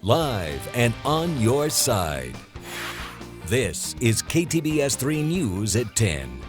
Live and on your side. This is KTBS 3 News at 10.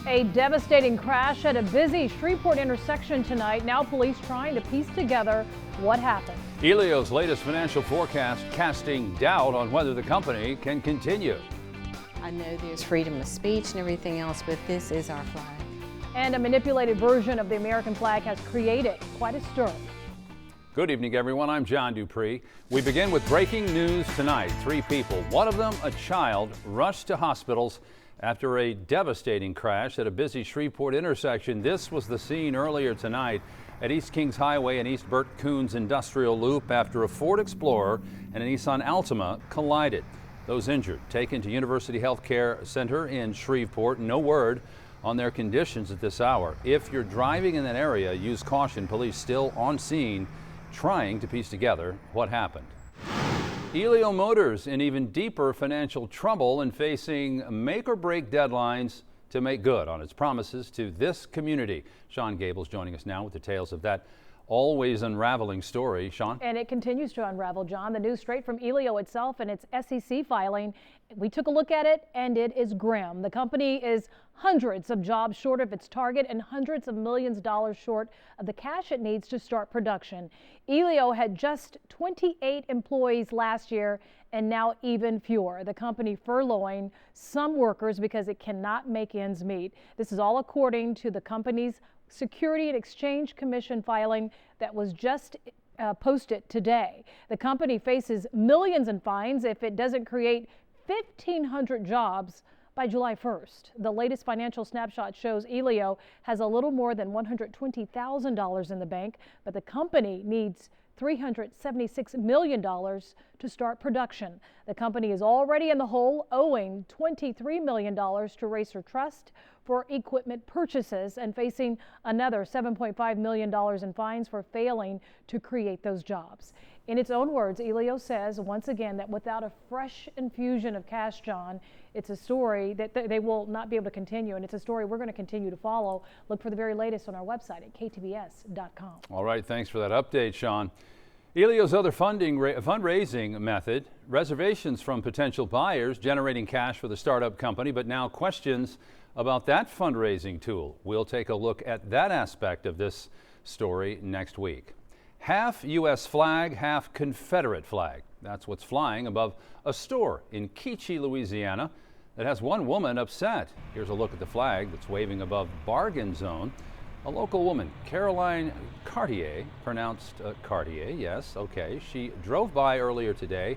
A devastating crash at a busy Shreveport intersection tonight. Now police trying to piece together what happened. Elio's latest financial forecast casting doubt on whether the company can continue. I know there's freedom of speech and everything else, but this is our flag. And a manipulated version of the American flag has created quite a stir. Good evening, everyone. I'm John Dupree. We begin with breaking news tonight. 3 people, one of them a child, rushed to hospitals after a devastating crash at a busy Shreveport intersection. This was the scene earlier tonight at East Kings Highway and East Burt Coons Industrial Loop after a Ford Explorer and a Nissan Altima collided. Those injured taken to University Healthcare Center in Shreveport. No word on their conditions at this hour. If you're driving in that area, use caution. Police still on scene trying to piece together what happened. Elio Motors in even deeper financial trouble and facing make-or-break deadlines to make good on its promises to this community. Sean Gable's joining us now with details of that always unraveling story. Sean? And it continues to unravel, John. The news straight from Elio itself and its SEC filing. We took a look at it and it is grim. The company is hundreds of jobs short of its target and hundreds of millions of dollars short of the cash it needs to start production. Elio had just 28 employees last year and now even fewer. The company furloughing some workers because it cannot make ends meet. This is all according to the company's Security and Exchange Commission filing that was just posted today. The company faces millions in fines if it doesn't create 1,500 jobs by July 1st. The latest financial snapshot shows Elio has a little more than $120,000 in the bank, but the company needs $376 million to start production. The company is already in the hole, owing $23 million to Racer Trust for equipment purchases and facing another $7.5 million in fines for failing to create those jobs. In its own words, Elio says once again that without a fresh infusion of cash, John, it's a story that they will not be able to continue, and it's a story we're going to continue to follow. Look for the very latest on our website at ktbs.com. All right, thanks for that update, Sean. Elio's other fundraising method, reservations from potential buyers generating cash for the startup company, but now questions about that fundraising tool. We'll take a look at that aspect of this story next week. Half U.S. flag, half Confederate flag. That's what's flying above a store in Keachie, Louisiana, that has one woman upset. Here's a look at the flag that's waving above Bargain Zone. A local woman, Caroline Cartier, pronounced Cartier, yes, okay. She drove by earlier today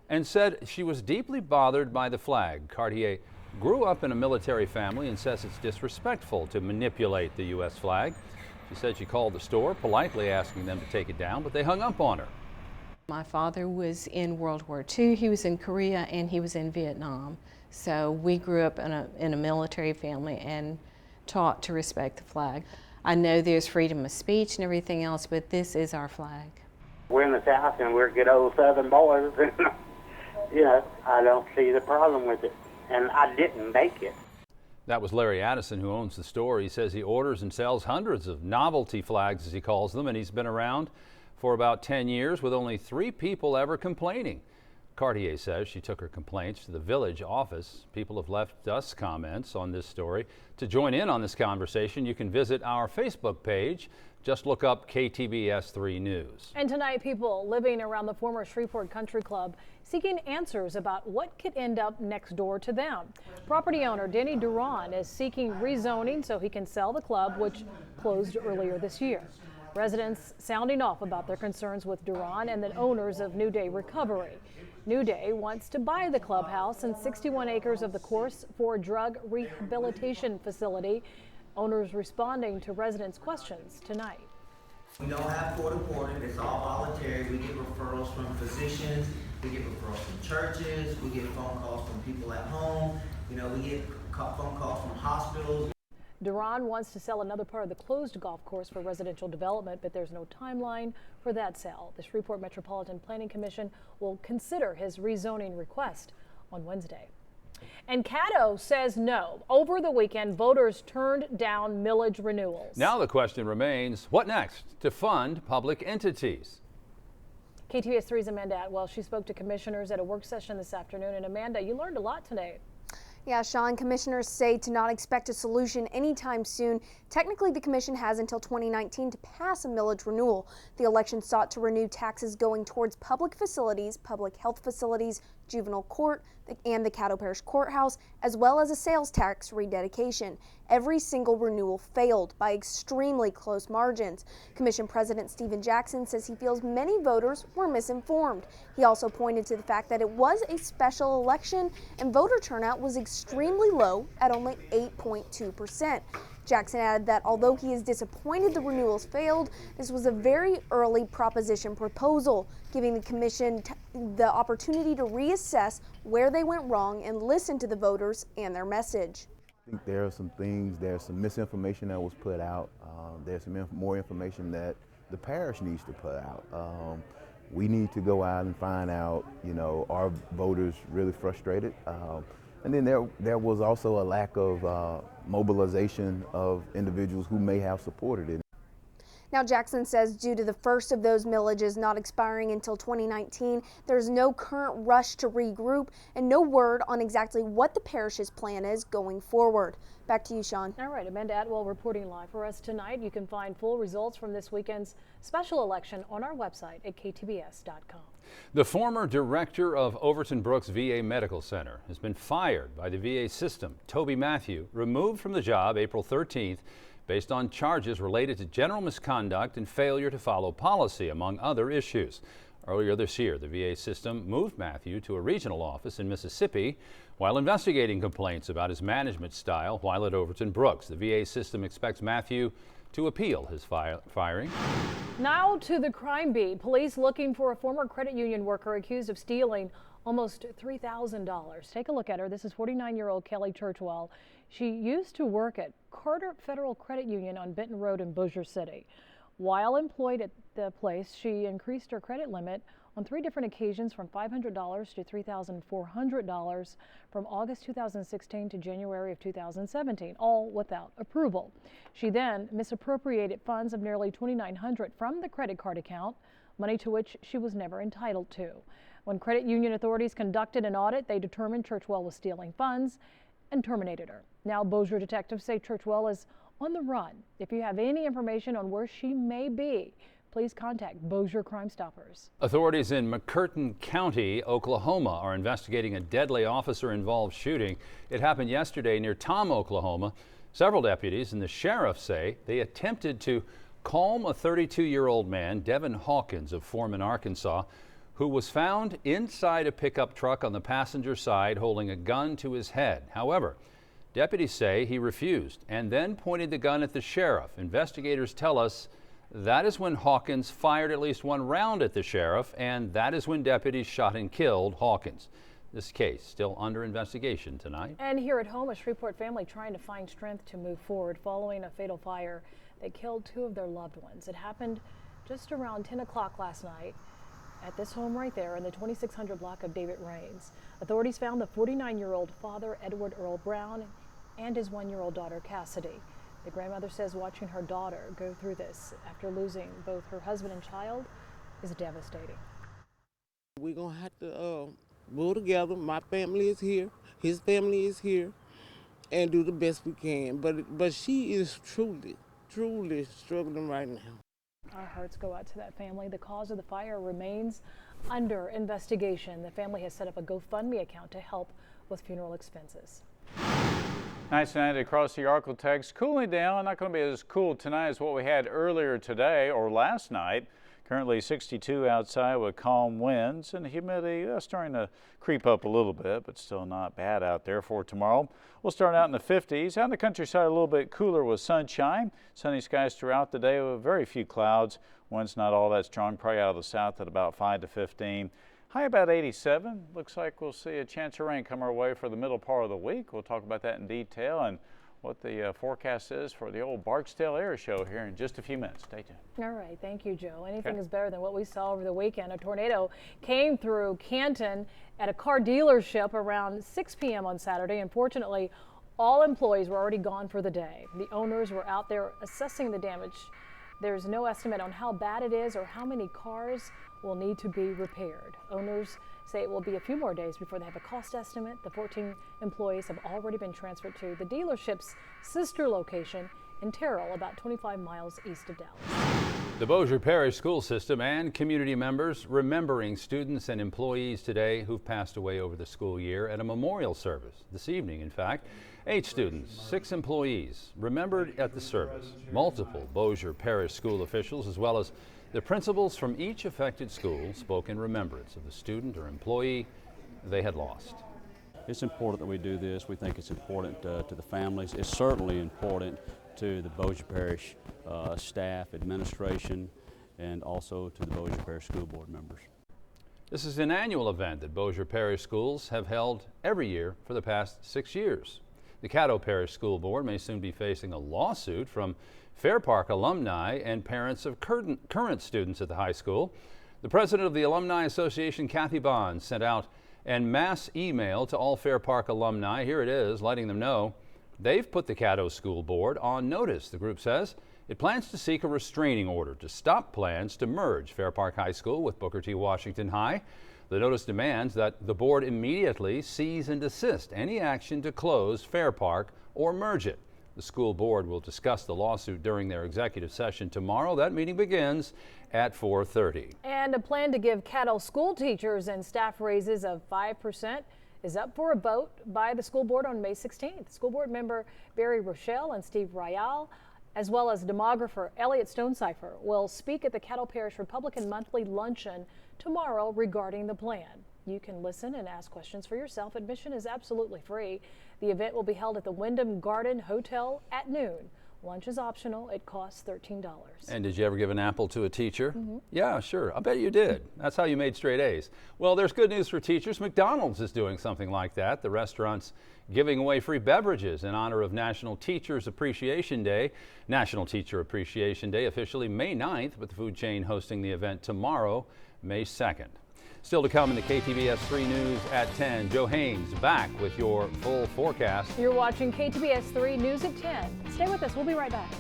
and said she was deeply bothered by the flag. Cartier grew up in a military family and says it's disrespectful to manipulate the U.S. flag. She said she called the store, politely asking them to take it down, but they hung up on her. My father was in World War II, he was in Korea, and he was in Vietnam. So we grew up in a military family and taught to respect the flag. I know there's freedom of speech and everything else, but this is our flag. We're in the South and we're good old Southern boys. I don't see the problem with it. And I didn't make it. That was Larry Addison, who owns the store. He says he orders and sells hundreds of novelty flags, as he calls them, and he's been around for about 10 years with only 3 people ever complaining. Cartier says she took her complaints to the village office. People have left us comments on this story. To join in on this conversation, you can visit our Facebook page. Just look up KTBS 3 News. And tonight, people living around the former Shreveport Country Club seeking answers about what could end up next door to them. Property owner Denny Duran is seeking rezoning so he can sell the club, which closed earlier this year. Residents sounding off about their concerns with Duran and the owners of New Day Recovery. New Day wants to buy the clubhouse and 61 acres of the course for a drug rehabilitation facility. Owners responding to residents' questions tonight. We don't have court reporting, it's all voluntary. We get referrals from physicians, we get referrals from churches, we get phone calls from people at home, we get phone calls from hospitals. Duran wants to sell another part of the closed golf course for residential development, but there's no timeline for that sale. The Shreveport Metropolitan Planning Commission will consider his rezoning request on Wednesday. And Caddo says no. Over the weekend, voters turned down millage renewals. Now the question remains, what next to fund public entities? KTBS 3's Amanda Atwell. She spoke to commissioners at a work session this afternoon. And Amanda, you learned a lot today. Yeah, Sean, commissioners say to not expect a solution anytime soon. Technically, the commission has until 2019 to pass a millage renewal. The election sought to renew taxes going towards public facilities, public health facilities, juvenile court, and the Caddo Parish Courthouse, as well as a sales tax rededication. Every single renewal failed by extremely close margins. Commission President Stephen Jackson says he feels many voters were misinformed. He also pointed to the fact that it was a special election and voter turnout was extremely low at only 8.2%. Jackson added that although he is disappointed the renewals failed, this was a very early proposition proposal, giving the commission the opportunity to reassess where they went wrong and listen to the voters and their message. I think there are some things, there's some misinformation that was put out. There's some more information that the parish needs to put out. We need to go out and find out, are voters really frustrated? And then there was also a lack of mobilization of individuals who may have supported it. Now, Jackson says due to the first of those millages not expiring until 2019, there's no current rush to regroup and no word on exactly what the parish's plan is going forward. Back to you, Sean. All right, Amanda Atwell reporting live for us tonight. You can find full results from this weekend's special election on our website at ktbs.com. The former director of Overton Brooks VA Medical Center has been fired by the VA system. Toby Matthew removed from the job April 13th based on charges related to general misconduct and failure to follow policy, among other issues. Earlier this year, the VA system moved Matthew to a regional office in Mississippi while investigating complaints about his management style while at Overton Brooks. The VA system expects Matthew to appeal his firing. Now to the crime beat. Police looking for a former credit union worker accused of stealing almost $3,000. Take a look at her. This is 49-year-old Kelly Churchwell. She used to work at Carter Federal Credit Union on Benton Road in Bossier City. While employed at the place, she increased her credit limit on 3 different occasions from $500 to $3,400 from August 2016 to January of 2017, all without approval. She then misappropriated funds of nearly $2,900 from the credit card account, money to which she was never entitled to. When credit union authorities conducted an audit, they determined Churchwell was stealing funds and terminated her. Now, Bossier detectives say Churchwell is on the run. If you have any information on where she may be, please contact Bossier Crime Stoppers. Authorities in McCurtain County, Oklahoma, are investigating a deadly officer-involved shooting. It happened yesterday near Tom, Oklahoma. Several deputies and the sheriff say they attempted to calm a 32-year-old man, Devin Hawkins of Foreman, Arkansas, who was found inside a pickup truck on the passenger side holding a gun to his head. However, deputies say he refused and then pointed the gun at the sheriff. Investigators tell us that is when Hawkins fired at least 1 round at the sheriff, and that is when deputies shot and killed Hawkins. This case still under investigation tonight. And here at home, a Shreveport family trying to find strength to move forward following a fatal fire that killed 2 of their loved ones. It happened just around 10 o'clock last night at this home right there in the 2600 block of David Rains. Authorities found the 49-year-old father, Edward Earl Brown, and his 1-year-old daughter, Cassidy. The grandmother says watching her daughter go through this after losing both her husband and child is devastating. We're going to have to pull together. My family is here. His family is here. And do the best we can. But she is truly struggling right now. Our hearts go out to that family. The cause of the fire remains under investigation. The family has set up a GoFundMe account to help with funeral expenses. Nice tonight across the Arklatex. Cooling down, not going to be as cool tonight as what we had earlier today or last night. Currently 62 outside with calm winds, and the humidity starting to creep up a little bit, but still not bad out there for tomorrow. We'll start out in the 50s. Out in the countryside a little bit cooler with sunshine. Sunny skies throughout the day with very few clouds. Winds not all that strong, probably out of the south at about 5 to 15. High about 87. Looks like we'll see a chance of rain come our way for the middle part of the week. We'll talk about that in detail and what the forecast is for the old Barksdale Air Show here in just a few minutes. Stay tuned. All right, thank you, Joe. Anything is better than what we saw over the weekend. A tornado came through Canton at a car dealership around 6 p.m. on Saturday. Unfortunately, all employees were already gone for the day. The owners were out there assessing the damage There's no estimate on how bad it is or how many cars will need to be repaired. Owners say it will be a few more days before they have a cost estimate. The 14 employees have already been transferred to the dealership's sister location in Terrell, about 25 miles east of Dallas. The Bossier Parish School System and community members remembering students and employees today who've passed away over the school year at a memorial service this evening. In fact, 8 students, 6 employees remembered at the service. Multiple Bossier Parish school officials as well as the principals from each affected school spoke in remembrance of the student or employee they had lost. It's important that we do this. We think it's important to the families. It's certainly important to the Bossier Parish staff, administration, and also to the Bossier Parish School Board members. This is an annual event that Bossier Parish schools have held every year for the past 6 years. The Caddo Parish School Board may soon be facing a lawsuit from Fair Park alumni and parents of current students at the high school. The president of the Alumni Association, Kathy Bonds, sent out an mass email to all Fair Park alumni. Here it is, letting them know they've put the Caddo School Board on notice. The group says it plans to seek a restraining order to stop plans to merge Fair Park High School with Booker T. Washington High. The notice demands that the board immediately cease and desist any action to close Fair Park or merge it. The school board will discuss the lawsuit during their executive session tomorrow. That meeting begins at 4:30. And a plan to give Caddo school teachers and staff raises of 5% is up for a vote by the school board on May 16th. School board member Barry Rochelle and Steve Ryal, as well as demographer Elliot Stonecipher, will speak at the Caddo Parish Republican Monthly Luncheon tomorrow regarding the plan. You can listen and ask questions for yourself. Admission is absolutely free. The event will be held at the Wyndham Garden Hotel at noon. Lunch is optional. It costs $13. And did you ever give an apple to a teacher? Yeah, sure. I bet you did. That's how you made straight A's. Well, there's good news for teachers. McDonald's is doing something like that. The restaurant's giving away free beverages in honor of National Teachers Appreciation Day. National Teacher Appreciation Day officially May 9th, but the food chain hosting the event tomorrow, May 2nd. Still to come in the KTBS 3 News at 10. Joe Haynes back with your full forecast. You're watching KTBS 3 News at 10. Stay with us. We'll be right back.